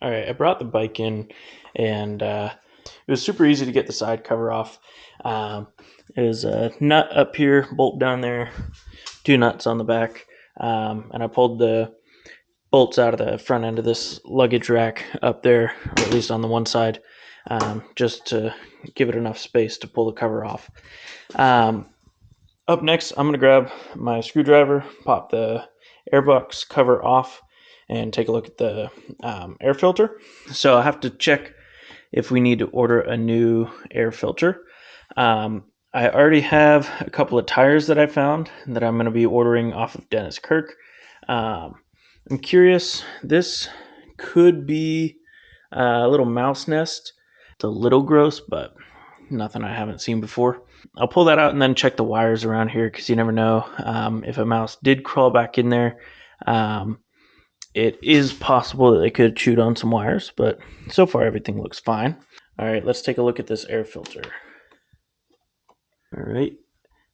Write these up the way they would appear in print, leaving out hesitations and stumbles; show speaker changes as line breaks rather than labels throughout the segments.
All right, I brought the bike in, and it was super easy to get the side cover off. Um, there's a nut up here, bolt down there, two nuts on the back, and I pulled the bolts out of the front end of this luggage rack up there, or at least on the one side, just to give it enough space to pull the cover off. Um, Up next, I'm going to grab my screwdriver, pop the airbox cover off, and take a look at the air filter. So I have to check if we need to order a new air filter. I already have a couple of tires that I found that I'm going to be ordering off of Dennis Kirk. I'm curious, this could be a little mouse nest. It's a little gross, but nothing I haven't seen before. I'll pull that out and then check the wires around here because you never know if a mouse did crawl back in there. It is possible that they could have chewed on some wires, but so far everything looks fine. All right, let's take a look at this air filter. All right,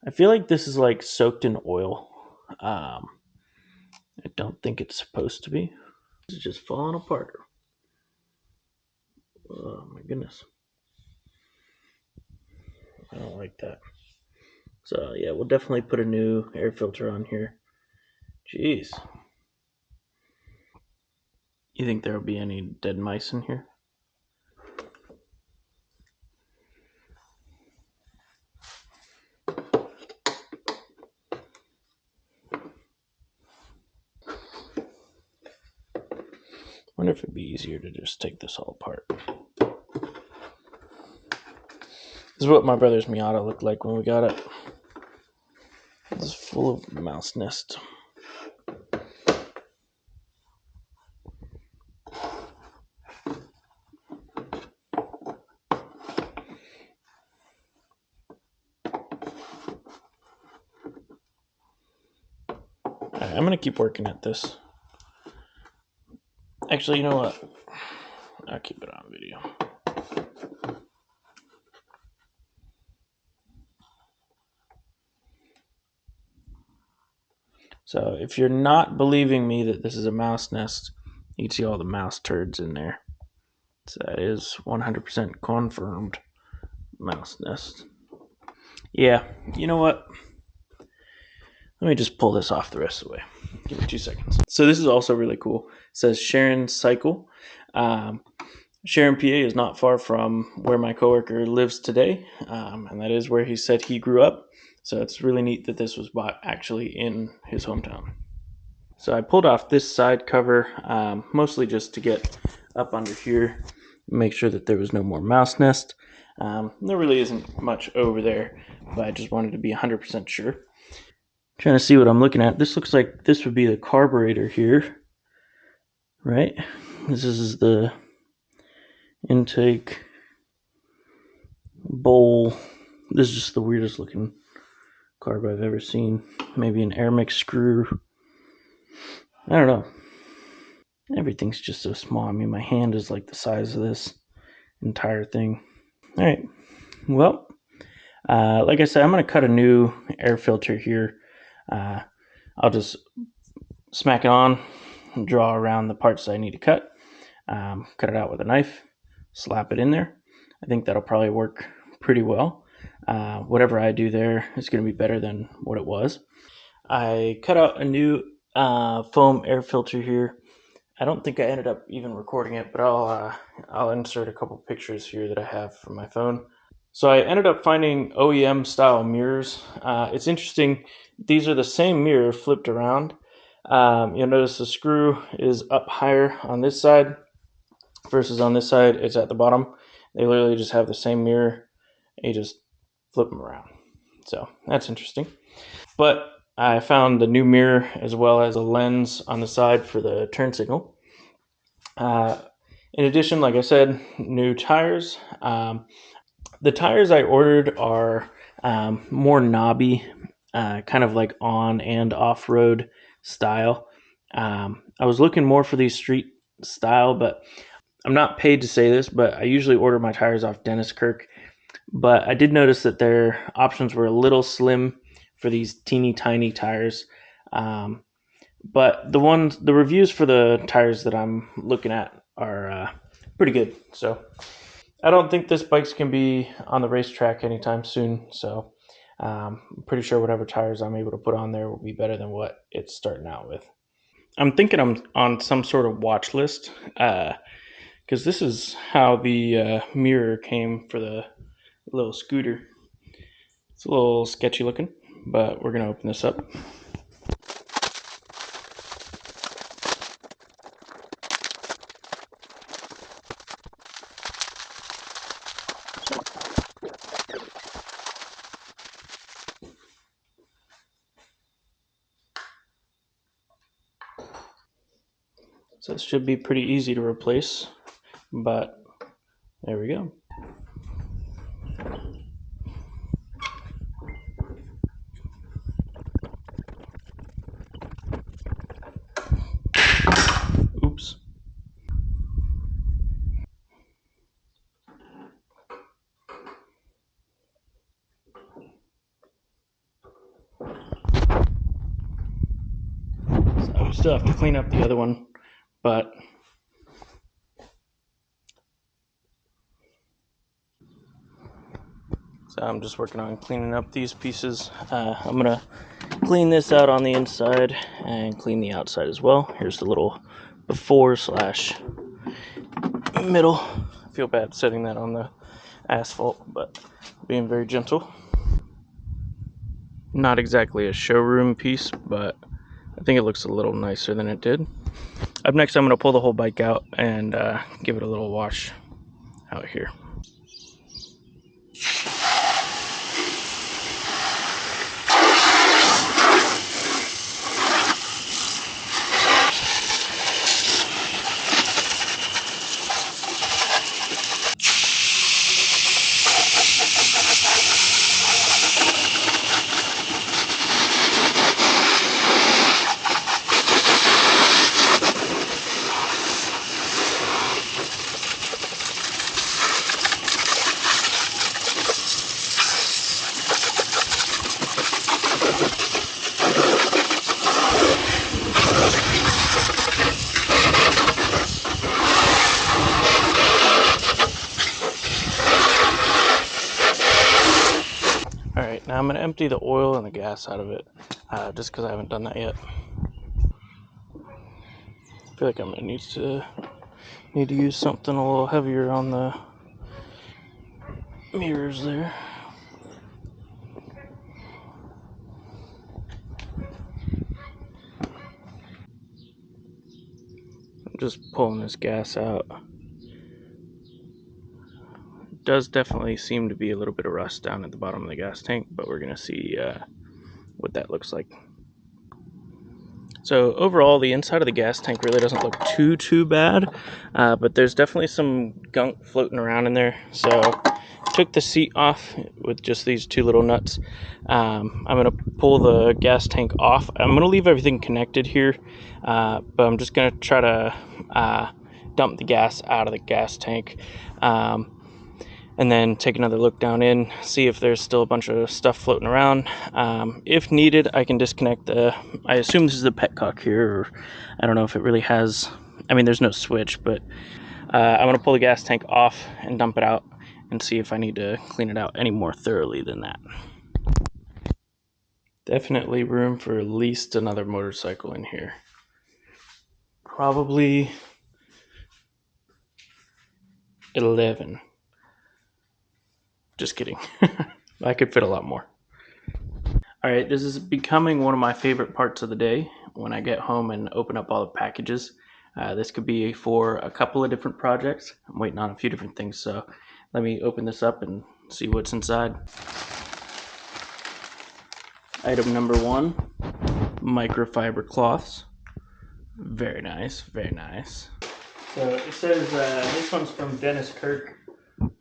I feel like this is like soaked in oil. I don't think it's supposed to be. It's just falling apart. Oh my goodness. I don't like that. So yeah, we'll definitely put a new air filter on here. Jeez. You think there will be any dead mice in here? Wonder if it'd be easier to just take this all apart. This is what my brother's Miata looked like when we got it. It's full of mouse nests. Right, I'm gonna keep working at this. Actually, you know what? I'll keep it on video. So if you're not believing me that this is a mouse nest, you can see all the mouse turds in there. So that is 100% confirmed mouse nest. Yeah, you know what? Let me just pull this off the rest of the way. Give me 2 seconds. So this is also really cool. It says Sharon Cycle. Sharon, PA is not far from where my coworker lives today, and that is where he said he grew up. So it's really neat that this was bought actually in his hometown. So I pulled off this side cover, mostly just to get up under here, make sure that there was no more mouse nest. There really isn't much over there, but I just wanted to be 100% sure. Trying to see what I'm looking at. This looks like this would be the carburetor here, right? This is the intake bowl. This is just the weirdest looking carb I've ever seen. Maybe an air mix screw. I don't know. Everything's just so small. I mean, my hand is like the size of this entire thing. All right. Well, like I said, I'm going to cut a new air filter here. I'll just smack it on and draw around the parts that I need to cut. Cut it out with a knife, slap it in there. I think that'll probably work pretty well. Whatever I do there is going to be better than what it was. I cut out a new foam air filter here. I don't think I ended up even recording it, but I'll insert a couple pictures here that I have from my phone. So I ended up finding OEM style mirrors. It's interesting. These are the same mirror flipped around. You'll notice the screw is up higher on this side versus on this side it's at the bottom. They literally just have the same mirror. You just flip them around. So that's interesting. But I found the new mirror as well as a lens on the side for the turn signal. In addition, like I said, new tires. The tires I ordered are more knobby, kind of like on and off road style. I was looking more for these street style, but I'm not paid to say this, but I usually order my tires off Dennis Kirk. But I did notice that their options were a little slim for these teeny tiny tires. But the reviews for the tires that I'm looking at are pretty good. So I don't think this bike's can be on the racetrack anytime soon. So I'm pretty sure whatever tires I'm able to put on there will be better than what it's starting out with. I'm thinking I'm on some sort of watch list because this is how the mirror came for the little scooter. It's a little sketchy looking, but we're gonna open this up. So it should be pretty easy to replace, but there we go. Oops. So we still have to clean up the other one, but so I'm just working on cleaning up these pieces. I'm gonna clean this out on the inside and clean the outside as well. Here's the little before slash middle. I feel bad setting that on the asphalt, but being very gentle. Not exactly a showroom piece, but I think it looks a little nicer than it did. Up next, I'm going to pull the whole bike out and give it a little wash out here. Alright, now I'm going to empty the oil and the gas out of it, just because I haven't done that yet. I feel like I'm going to need to use something a little heavier on the mirrors there. I'm just pulling this gas out. It does definitely seem to be a little bit of rust down at the bottom of the gas tank, but we're going to see what that looks like. So overall, the inside of the gas tank really doesn't look too bad, but there's definitely some gunk floating around in there. So took the seat off with just these two little nuts. I'm going to pull the gas tank off. I'm going to leave everything connected here, but I'm just going to try to dump the gas out of the gas tank. And then take another look down in, see if there's still a bunch of stuff floating around. If needed, I can disconnect I assume this is the petcock here, or I don't know if it really has, I mean, there's no switch, but I'm gonna pull the gas tank off and dump it out and see if I need to clean it out any more thoroughly than that. Definitely room for at least another motorcycle in here. Probably 11. Just kidding. I could fit a lot more. All right, this is becoming one of my favorite parts of the day when I get home and open up all the packages. This could be for a couple of different projects. I'm waiting on a few different things, so let me open this up and see what's inside. Item number 1, microfiber cloths. Very nice, very nice. So it says this one's from Dennis Kirk,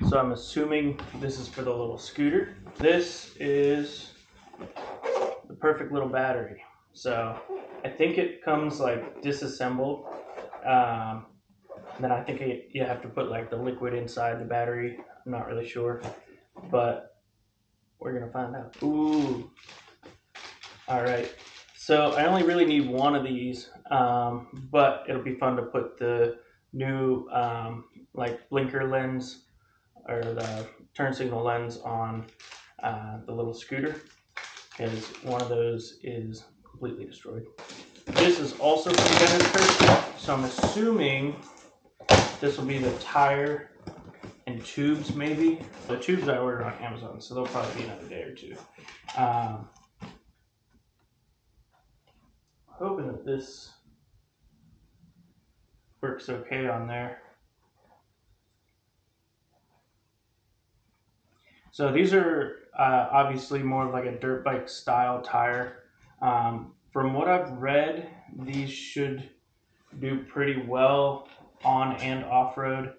so I'm assuming this is for the little scooter. This is the perfect little battery. So I think it comes like disassembled. Then I think you have to put like the liquid inside the battery. I'm not really sure, but we're gonna find out. Ooh. All right. So I only really need one of these, but it'll be fun to put the new like blinker lens or the turn signal lens on the little scooter, because one of those is completely destroyed. This is also from Dennis Kirk, so I'm assuming this will be the tire and tubes, maybe. The tubes I ordered on Amazon, so they'll probably be another day or two. Hoping that this works okay on there. So these are obviously more of like a dirt bike style tire. From what I've read, these should do pretty well on and off road.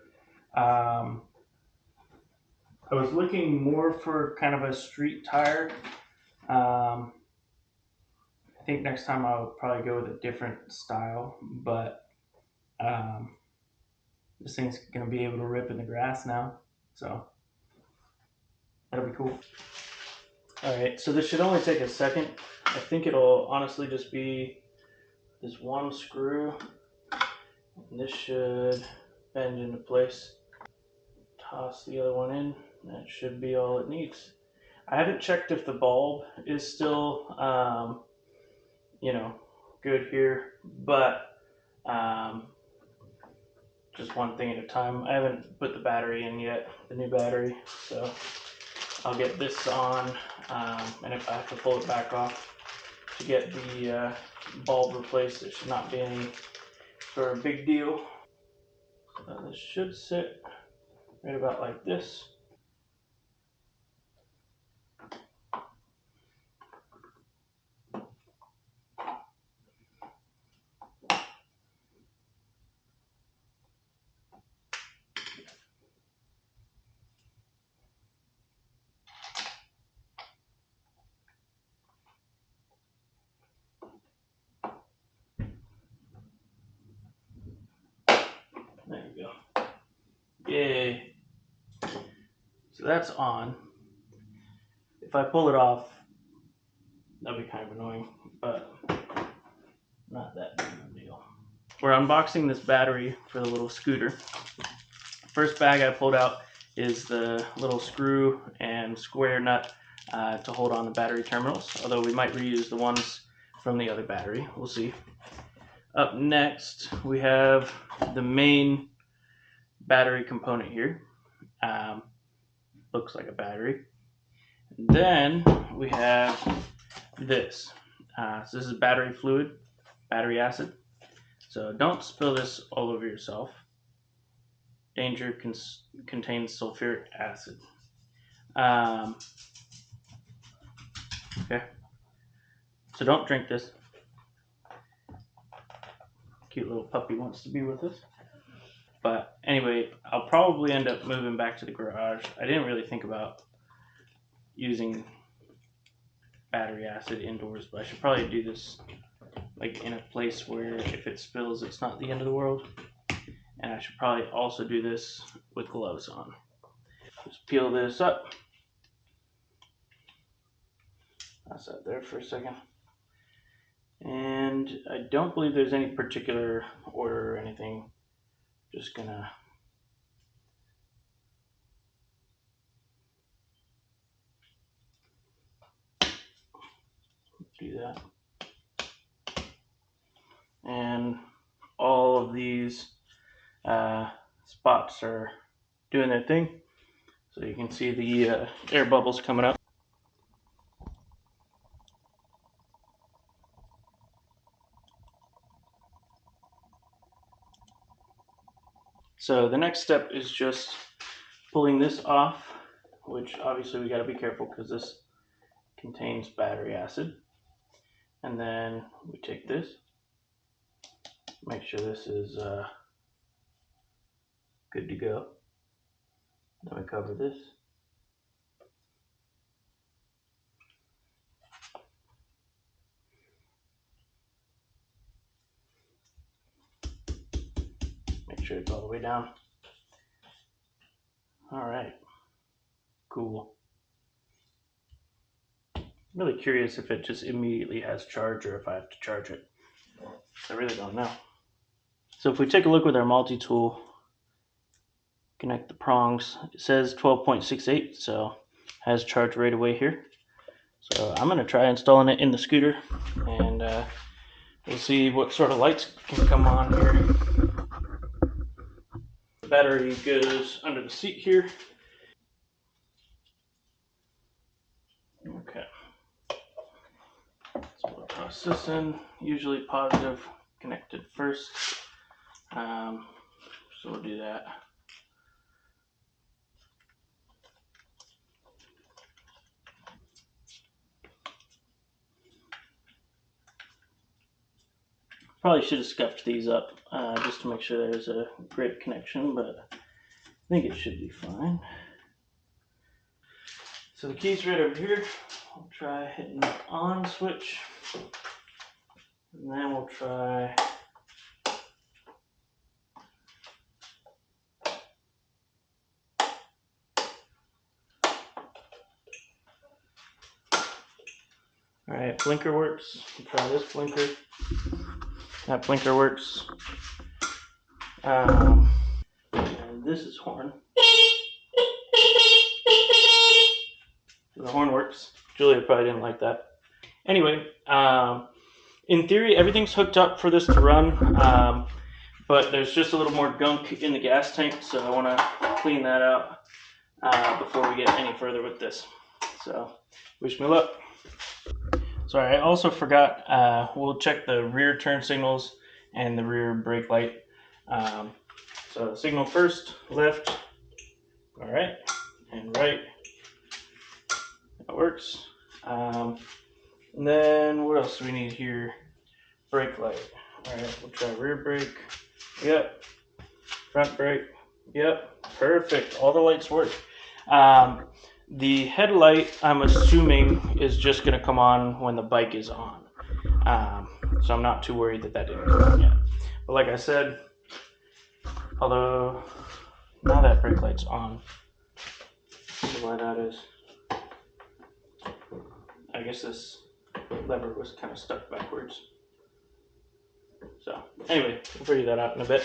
Um, I was looking more for kind of a street tire. I think next time I'll probably go with a different style, but um, this thing's gonna be able to rip in the grass now, so that'll be cool. All right, so this should only take a second. I think it'll honestly just be this one screw, and this should bend into place. Toss the other one in. That should be all it needs. I haven't checked if the bulb is still, good here, but just one thing at a time. I haven't put the battery in yet, the new battery, so I'll get this on, and if I have to pull it back off to get the bulb replaced, it should not be any sort of big deal. This should sit right about like this. There you go. Yay. So that's on. If I pull it off, that'll be kind of annoying, but not that big of a deal. We're unboxing this battery for the little scooter. First bag I pulled out is the little screw and square nut to hold on the battery terminals, although we might reuse the ones from the other battery. We'll see. Up next, we have the main battery component here. Looks like a battery. Then we have this. So this is battery fluid, battery acid. So don't spill this all over yourself. Danger contains sulfuric acid. Okay. So don't drink this. Cute little puppy wants to be with us. But anyway, I'll probably end up moving back to the garage. I didn't really think about using battery acid indoors, but I should probably do this like in a place where if it spills, it's not the end of the world. And I should probably also do this with gloves on. Just peel this up. That's that there for a second. And I don't believe there's any particular order or anything. Just gonna do that. And all of these spots are doing their thing. So you can see the air bubbles coming up. So the next step is just pulling this off, which obviously we got to be careful because this contains battery acid. And then we take this, make sure this is good to go. Then we cover this. Make sure it's all the way down. All right, cool. I'm really curious if it just immediately has charge or if I have to charge it. I really don't know. So if we take a look with our multi-tool, connect the prongs, it says 12.68, so has charge right away here. So I'm going to try installing it in the scooter, and we'll see what sort of lights can come on here. The battery goes under the seat here. Okay. So we'll toss this in, usually positive connected first. So we'll do that. Probably should have scuffed these up just to make sure there's a great connection, but I think it should be fine. So the key's right over here. I'll try hitting the on switch, and then we'll try Alright, blinker works. We'll try this blinker. That blinker works. And this is horn. So the horn works. Julia probably didn't like that. Anyway, in theory, everything's hooked up for this to run, but there's just a little more gunk in the gas tank, so I want to clean that out before we get any further with this. So, wish me luck. Sorry, I also forgot, we'll check the rear turn signals and the rear brake light. So signal first, left, all right, and right. That works. And then what else do we need here? Brake light. All right, we'll try rear brake. Yep. Front brake. Yep. Perfect. All the lights work. The headlight, I'm assuming, is just going to come on when the bike is on. So I'm not too worried that that didn't come on yet. But like I said, although now that brake light's on, let's see why that is. I guess this lever was kind of stuck backwards. So anyway, we'll figure that out in a bit.